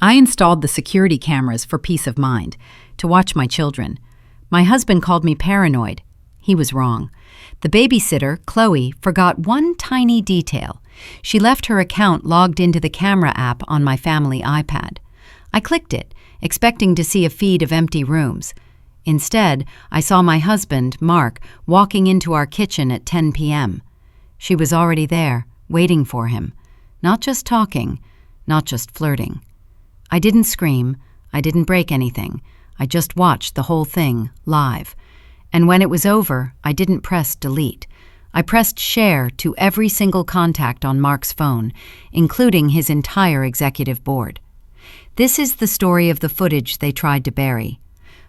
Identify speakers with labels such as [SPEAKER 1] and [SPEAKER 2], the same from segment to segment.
[SPEAKER 1] I installed the security cameras for peace of mind, to watch my children. My husband called me paranoid. He was wrong. The babysitter, Chloe, forgot one tiny detail. She left her account logged into the camera app on my family iPad. I clicked it, expecting to see a feed of empty rooms. Instead, I saw my husband, Mark, walking into our kitchen at 10 p.m. She was already there, waiting for him. Not just talking, not just flirting. I didn't scream. I didn't break anything. I just watched the whole thing, live. And when it was over, I didn't press delete. I pressed share to every single contact on Mark's phone, including his entire executive board. This is the story of the footage they tried to bury.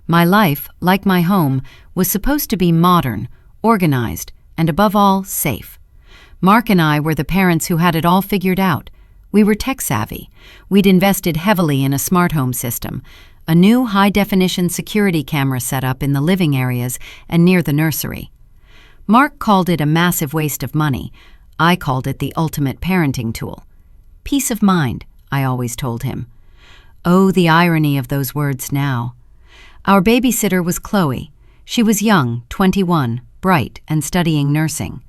[SPEAKER 1] My life, like my home, was supposed to be modern, organized, and above all, safe. Mark and I were the parents who had it all figured out. We were tech-savvy. We'd invested heavily in a smart home system, a new high-definition security camera setup in the living areas and near the nursery. Mark called it a massive waste of money. I called it the ultimate parenting tool. Peace of mind, I always told him. Oh, the irony of those words now. Our babysitter was Chloe. She was young, 21, bright, and studying nursing.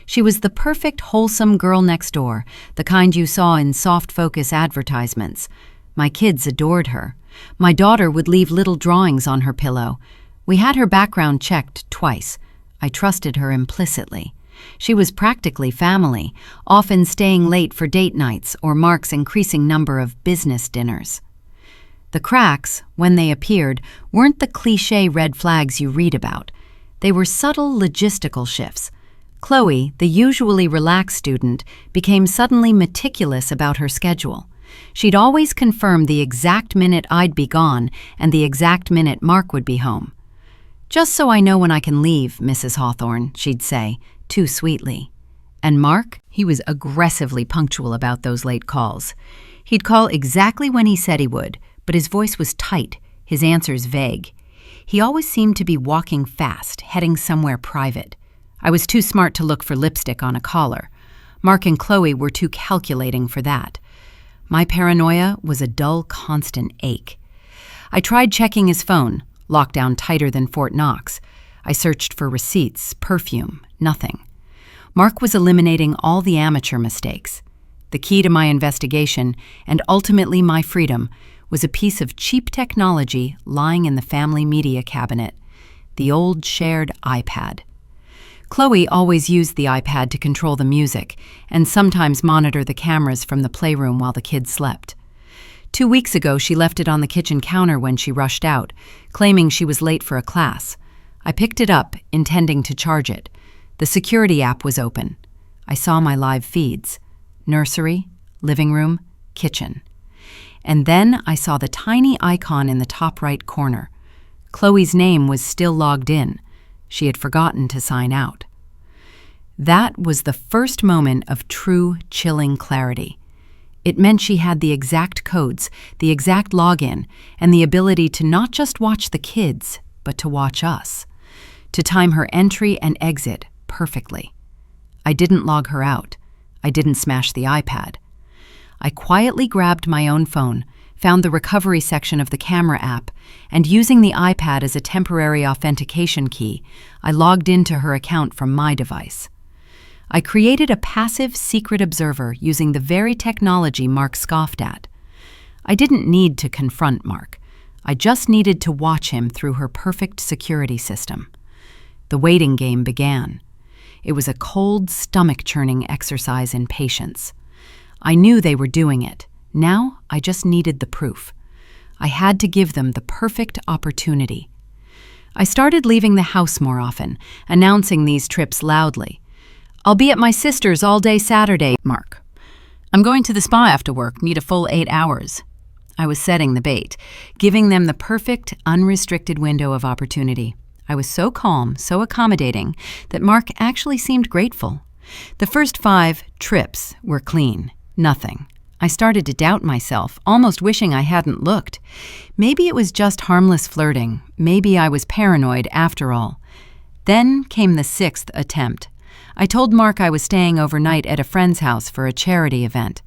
[SPEAKER 1] She was the perfect, wholesome girl next door, the kind you saw in soft-focus advertisements. My kids adored her. My daughter would leave little drawings on her pillow. We had her background checked twice. I trusted her implicitly. She was practically family, often staying late for date nights or Mark's increasing number of business dinners. The cracks, when they appeared, weren't the cliché red flags you read about. They were subtle logistical shifts. Chloe, the usually relaxed student, became suddenly meticulous about her schedule. She'd always confirm the exact minute I'd be gone and the exact minute Mark would be home. "Just so I know when I can leave, Mrs. Hawthorne," she'd say, too sweetly. And Mark? He was aggressively punctual about those late calls. He'd call exactly when he said he would, but his voice was tight, his answers vague. He always seemed to be walking fast, heading somewhere private. I was too smart to look for lipstick on a collar. Mark and Chloe were too calculating for that. My paranoia was a dull, constant ache. I tried checking his phone, locked down tighter than Fort Knox. I searched for receipts, perfume, nothing. Mark was eliminating all the amateur mistakes. The key to my investigation, and ultimately my freedom, was a piece of cheap technology lying in the family media cabinet, the old shared iPad. Chloe always used the iPad to control the music and sometimes monitor the cameras from the playroom while the kids slept. 2 weeks ago, she left it on the kitchen counter when she rushed out, claiming she was late for a class. I picked it up, intending to charge it. The security app was open. I saw my live feeds: nursery, living room, kitchen. And then I saw the tiny icon in the top right corner. Chloe's name was still logged in. She had forgotten to sign out. That was the first moment of true, chilling clarity. It meant she had the exact codes, the exact login, and the ability to not just watch the kids, but to watch us. To time her entry and exit perfectly. I didn't log her out. I didn't smash the iPad. I quietly grabbed my own phone, found the recovery section of the camera app, and using the iPad as a temporary authentication key, I logged into her account from my device. I created a passive, secret observer using the very technology Mark scoffed at. I didn't need to confront Mark. I just needed to watch him through her perfect security system. The waiting game began. It was a cold, stomach-churning exercise in patience. I knew they were doing it. Now, I just needed the proof. I had to give them the perfect opportunity. I started leaving the house more often, announcing these trips loudly. "I'll be at my sister's all day Saturday, Mark. I'm going to the spa after work, need a full 8 hours." I was setting the bait, giving them the perfect, unrestricted window of opportunity. I was so calm, so accommodating, that Mark actually seemed grateful. The first 5 trips were clean, nothing. I started to doubt myself, almost wishing I hadn't looked. Maybe it was just harmless flirting. Maybe I was paranoid after all. Then came the 6th attempt. I told Mark I was staying overnight at a friend's house for a charity event.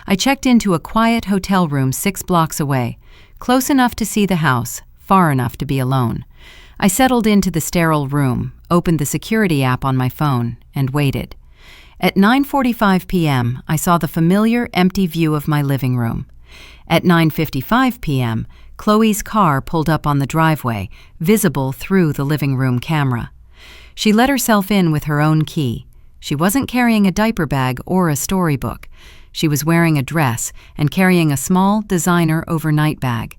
[SPEAKER 1] I checked into a quiet hotel room 6 blocks away, close enough to see the house, far enough to be alone. I settled into the sterile room, opened the security app on my phone, and waited. At 9:45 p.m., I saw the familiar empty view of my living room. At 9:55 p.m., Chloe's car pulled up on the driveway, visible through the living room camera. She let herself in with her own key. She wasn't carrying a diaper bag or a storybook. She was wearing a dress and carrying a small designer overnight bag.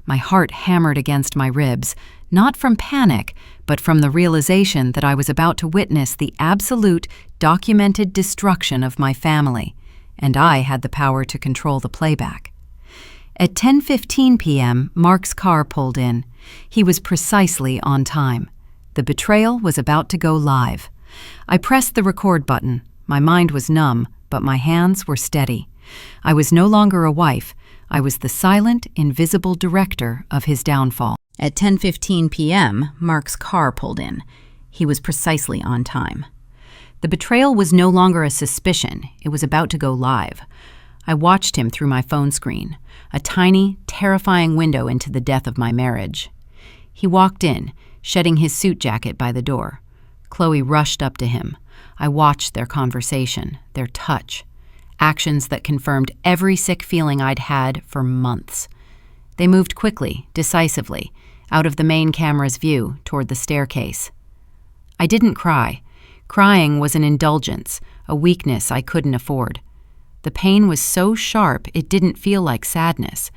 [SPEAKER 1] My heart hammered against my ribs, not from panic, but from the realization that I was about to witness the absolute, documented destruction of my family, and I had the power to control the playback. At 10:15 p.m., Mark's car pulled in. He was precisely on time. The betrayal was about to go live. I pressed the record button. My mind was numb, but my hands were steady. I was no longer a wife. I was the silent, invisible director of his downfall. At 10:15 p.m., Mark's car pulled in. He was precisely on time. The betrayal was no longer a suspicion. It was about to go live. I watched him through my phone screen, a tiny, terrifying window into the death of my marriage. He walked in, shedding his suit jacket by the door. Chloe rushed up to him. I watched their conversation, their touch, actions that confirmed every sick feeling I'd had for months. They moved quickly, decisively, out of the main camera's view toward the staircase. I didn't cry. Crying was an indulgence, a weakness I couldn't afford. The pain was so sharp it didn't feel like sadness.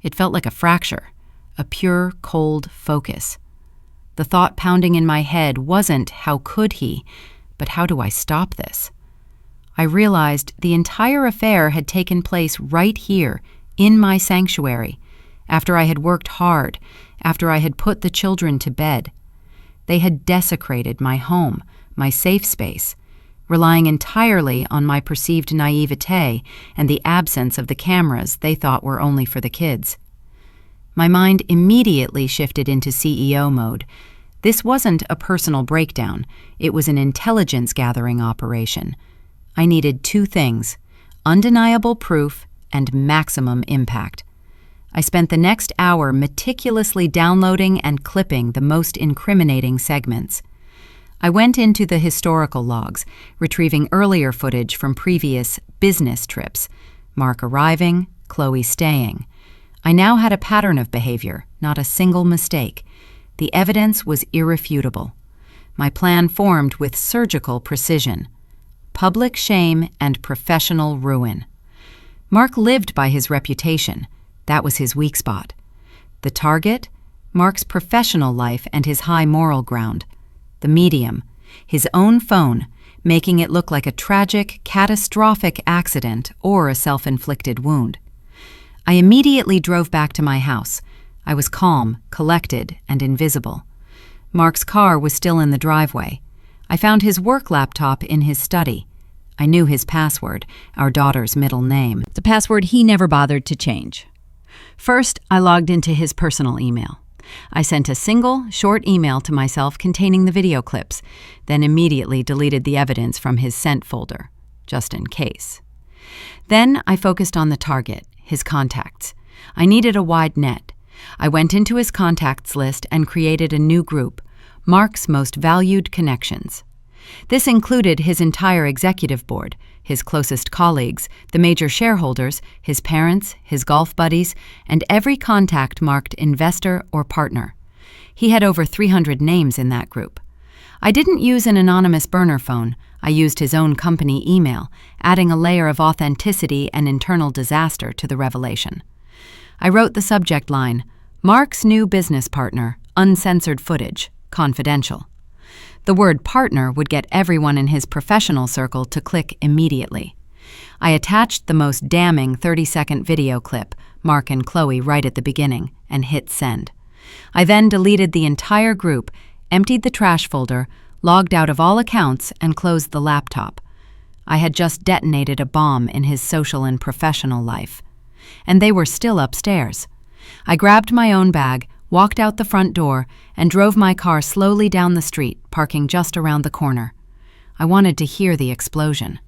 [SPEAKER 1] It felt like a fracture, a pure, cold focus. The thought pounding in my head wasn't, how could he, but how do I stop this? I realized the entire affair had taken place right here, in my sanctuary, after I had worked hard, after I had put the children to bed. They had desecrated my home, my safe space, relying entirely on my perceived naivete and the absence of the cameras they thought were only for the kids. My mind immediately shifted into CEO mode. This wasn't a personal breakdown. It was an intelligence-gathering operation. I needed 2 things: undeniable proof and maximum impact. I spent the next hour meticulously downloading and clipping the most incriminating segments. I went into the historical logs, retrieving earlier footage from previous business trips, Mark arriving, Chloe staying. I now had a pattern of behavior, not a single mistake. The evidence was irrefutable. My plan formed with surgical precision. Public shame and professional ruin. Mark lived by his reputation. That was his weak spot. The target? Mark's professional life and his high moral ground. The medium, his own phone, making it look like a tragic, catastrophic accident or a self-inflicted wound. I immediately drove back to my house. I was calm, collected, and invisible. Mark's car was still in the driveway. I found his work laptop in his study. I knew his password, our daughter's middle name, the password he never bothered to change. First, I logged into his personal email. I sent a single, short email to myself containing the video clips, then immediately deleted the evidence from his sent folder, just in case. Then I focused on the target, his contacts. I needed a wide net. I went into his contacts list and created a new group, Mark's Most Valued Connections. This included his entire executive board, his closest colleagues, the major shareholders, his parents, his golf buddies, and every contact marked investor or partner. He had over 300 names in that group. I didn't use an anonymous burner phone. I used his own company email, adding a layer of authenticity and internal disaster to the revelation. I wrote the subject line, Mark's new business partner, uncensored footage, confidential. The word partner would get everyone in his professional circle to click immediately. I attached the most damning 30-second video clip, Mark and Chloe right at the beginning, and hit send. I then deleted the entire group, emptied the trash folder, logged out of all accounts, and closed the laptop. I had just detonated a bomb in his social and professional life. And they were still upstairs. I grabbed my own bag, walked out the front door, and drove my car slowly down the street, parking just around the corner. I wanted to hear the explosion.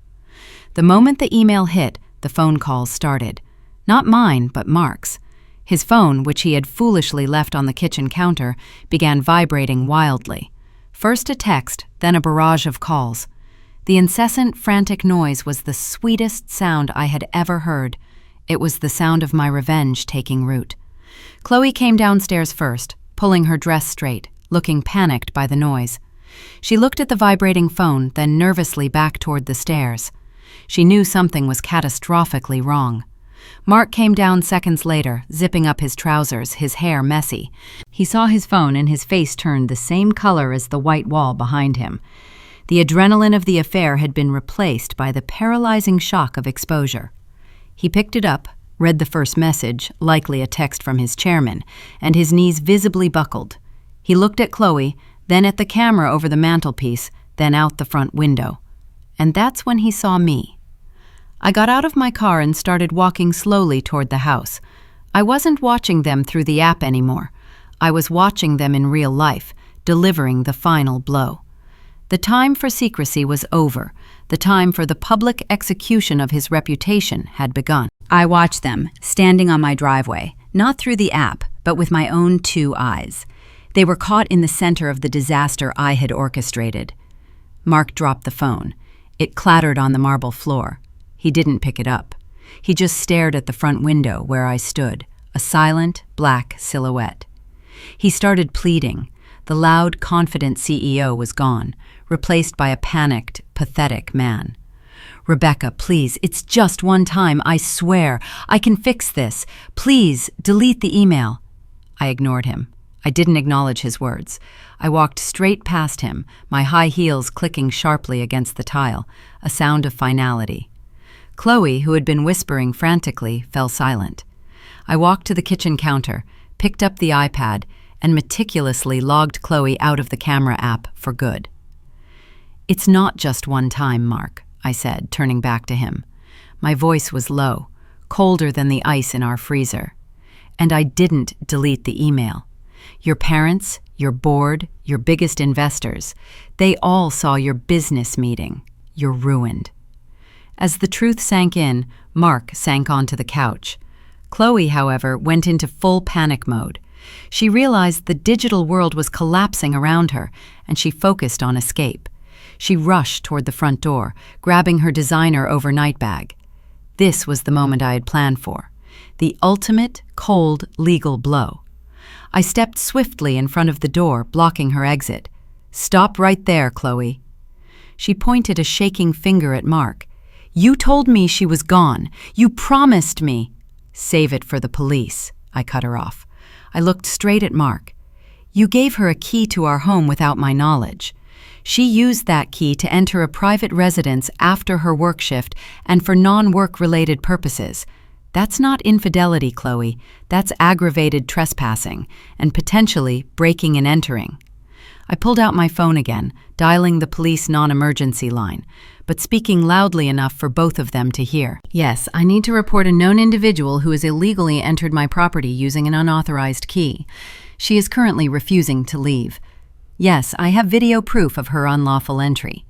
[SPEAKER 1] The moment the email hit, The phone calls started. Not mine, but Mark's. His phone, which he had foolishly left on the kitchen counter, began vibrating wildly. First a text, then a barrage of calls. The incessant, frantic noise was the sweetest sound I had ever heard. It was the sound of my revenge taking root. Chloe came downstairs first, pulling her dress straight, looking panicked by the noise. She looked at the vibrating phone, then nervously back toward the stairs. She knew something was catastrophically wrong. Mark came down seconds later, zipping up his trousers, his hair messy. He saw his phone and his face turned the same color as the white wall behind him. The adrenaline of the affair had been replaced by the paralyzing shock of exposure. He picked it up, read the first message, likely a text from his chairman, and his knees visibly buckled. He looked at Chloe, then at the camera over the mantelpiece, then out the front window. And that's when he saw me. I got out of my car and started walking slowly toward the house. I wasn't watching them through the app anymore. I was watching them in real life, delivering the final blow. The time for secrecy was over. The time for the public execution of his reputation had begun. I watched them, standing on my driveway, not through the app, but with my own 2 eyes. They were caught in the center of the disaster I had orchestrated. Mark dropped the phone. It clattered on the marble floor. He didn't pick it up. He just stared at the front window where I stood, a silent, black silhouette. He started pleading. The loud, confident CEO was gone, replaced by a panicked, pathetic man. "Rebecca, please, it's just one time, I swear. I can fix this. Please, delete the email." I ignored him. I didn't acknowledge his words. I walked straight past him, my high heels clicking sharply against the tile, a sound of finality. Chloe, who had been whispering frantically, fell silent. I walked to the kitchen counter, picked up the iPad, and meticulously logged Chloe out of the camera app for good. "It's not just one time, Mark," I said, turning back to him. My voice was low, colder than the ice in our freezer. "And I didn't delete the email. Your parents, your board, your biggest investors, they all saw your business meeting. You're ruined." As the truth sank in, Mark sank onto the couch. Chloe, however, went into full panic mode. She realized the digital world was collapsing around her, and she focused on escape. She rushed toward the front door, grabbing her designer overnight bag. This was the moment I had planned for, the ultimate, cold, legal blow. I stepped swiftly in front of the door, blocking her exit. "Stop right there, Chloe." She pointed a shaking finger at Mark. "You told me she was gone. You promised me." "Save it for the police," I cut her off. I looked straight at Mark. "You gave her a key to our home without my knowledge. She used that key to enter a private residence after her work shift and for non-work-related purposes. That's not infidelity, Chloe. That's aggravated trespassing and potentially breaking and entering." I pulled out my phone again, dialing the police non-emergency line, but speaking loudly enough for both of them to hear. "Yes, I need to report a known individual who has illegally entered my property using an unauthorized key. She is currently refusing to leave. Yes, I have video proof of her unlawful entry."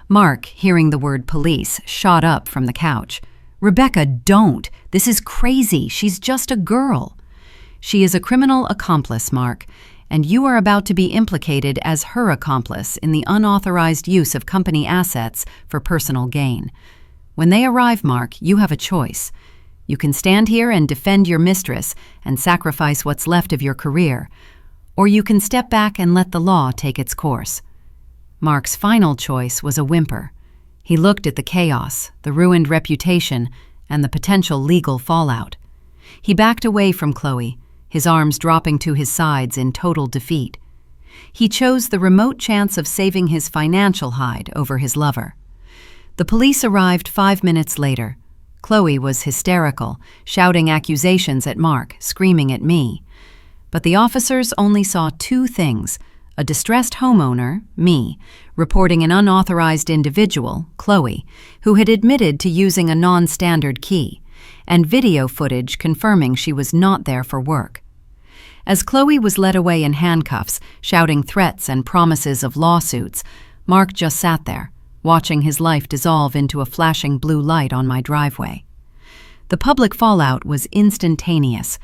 [SPEAKER 1] Mark, hearing the word police, shot up from the couch. "Rebecca, don't! This is crazy. She's just a girl." "She is a criminal accomplice, Mark, and you are about to be implicated as her accomplice in the unauthorized use of company assets for personal gain. When they arrive, Mark, you have a choice. You can stand here and defend your mistress and sacrifice what's left of your career, or you can step back and let the law take its course." Mark's final choice was a whimper. He looked at the chaos, the ruined reputation, and the potential legal fallout. He backed away from Chloe, his arms dropping to his sides in total defeat. He chose the remote chance of saving his financial hide over his lover. The police arrived 5 minutes later. Chloe was hysterical, shouting accusations at Mark, screaming at me. But the officers only saw 2 things: a distressed homeowner, me, reporting an unauthorized individual, Chloe, who had admitted to using a non-standard key, and video footage confirming she was not there for work. As Chloe was led away in handcuffs, shouting threats and promises of lawsuits, Mark just sat there, watching his life dissolve into a flashing blue light on my driveway. The public fallout was instantaneous.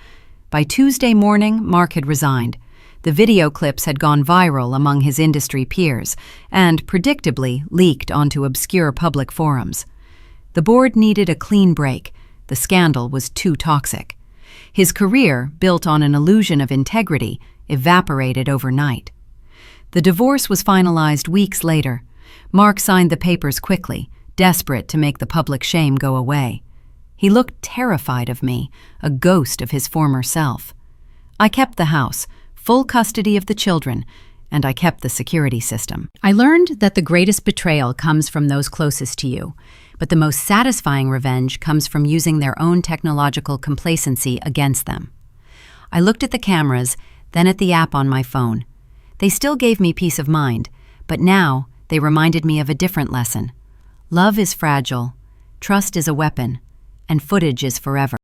[SPEAKER 1] By Tuesday morning, Mark had resigned. The video clips had gone viral among his industry peers and, predictably, leaked onto obscure public forums. The board needed a clean break. The scandal was too toxic. His career, built on an illusion of integrity, evaporated overnight. The divorce was finalized weeks later. Mark signed the papers quickly, desperate to make the public shame go away. He looked terrified of me, a ghost of his former self. I kept the house, full custody of the children, and I kept the security system. I learned that the greatest betrayal comes from those closest to you, but the most satisfying revenge comes from using their own technological complacency against them. I looked at the cameras, then at the app on my phone. They still gave me peace of mind, but now they reminded me of a different lesson. Love is fragile, trust is a weapon, and footage is forever.